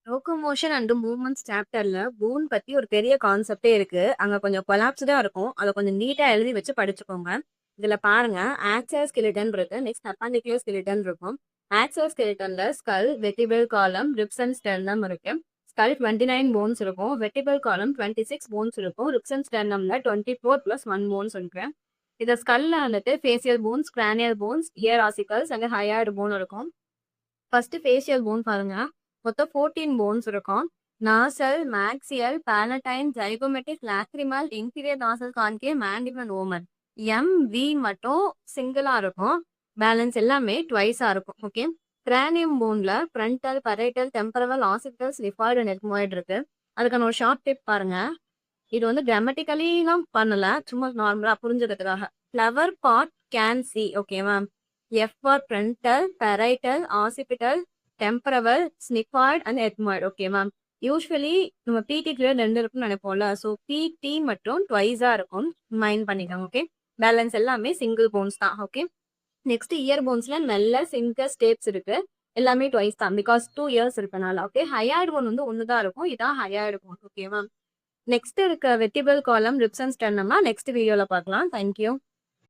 Locomotion and movements சாப்டர்ல phone பத்தி ஒரு பெரிய கான்செப்டே இருக்கு. அங்க கொஞ்சம் கொலாப்ஸ்டா இருக்கும். அத கொஞ்சம் நீட்டா எழுதி வச்சு படிச்சுக்கோங்க. இதுல பாருங்க ஆக்சியல் ஸ்கெலிட்டன் இருக்கு. நெக்ஸ்ட் அப்பெண்டிகுலர் ஸ்கெலிட்டன் இருக்கும். ஆக்சியல் ஸ்கெலிட்டன்ல skull, vertebral column, ribs and sternum இருக்கு. ஸ்கல் 29 போன்ஸ் இருக்கும். வெர்டிபிள் காலம் 26 போன்ஸ் இருக்கும். ரிப்ஸ் அண்ட் ஸ்டெர்னம்ல 24 பிளஸ் 1 போன்ஸ் இருக்கு. இத ஸ்கல்ல வந்துட்டு facial bones, cranial bones, ear ossicles and hyoid bone இருக்கும். ஃபர்ஸ்ட் ஃபேஷியல் போன் பாருங்க. மொத்தம் 14 போன்ஸ் இருக்கும். Nasal, maxillary, palatine, zygomatic, lacrimal, inferior nasal concave, mandible and vomer. M, we மட்டும் சிங்கிளா இருக்கும். பேலன்ஸ் எல்லாமே ட்வைஸா இருக்கும். ஓகே. கிரானியம் போன்ல ஃப்ரண்டல், பரைட்டல், டெம்பரவல், ஆசிட்டல், லிஃபாய்டு அண்ட் எக்மோய்டு இருக்கு. அதுக்கான ஒரு ஷார்ட் டிப் பாருங்க. இது வந்து கிராமட்டிக்கலிலாம் பண்ணல. சும்மா நார்மலா புரிஞ்சதுக்காக. Flower part can see. ஓகேவா? F for frontal, parietal, occipital, temporal, sphenoid and ethmoid. ஓகேவா? யூஸ்வலி நம்ம பிடி கிளியர் 2 இருக்குன்னு நினைப்போம்ல. ஸோ பிடி மட்டும் ட்வைஸா இருக்கும். மைண்ட் பண்ணிக்கோங்க. ஓகே. பேலன்ஸ் எல்லாமே சிங்கிள் போன்ஸ் தான். ஓகே. நெக்ஸ்ட் இயர் போன்ஸ்ல நல்ல சிங்கர் ஸ்டேப்ஸ் இருக்கு. எல்லாமே ட்வைஸ் தான். பிகாஸ் 2 இயர்ஸ் இருக்கனால. ஓகே. ஹையாய்டு போன் வந்து ஒன்று தான் இருக்கும். இதான் ஹையாய்டு போன். ஓகேவா? நெக்ஸ்ட் இருக்க vertebral column, ribs and ஸ்டெர்னம்னா next வீடியோல பார்க்கலாம். தேங்க்யூ.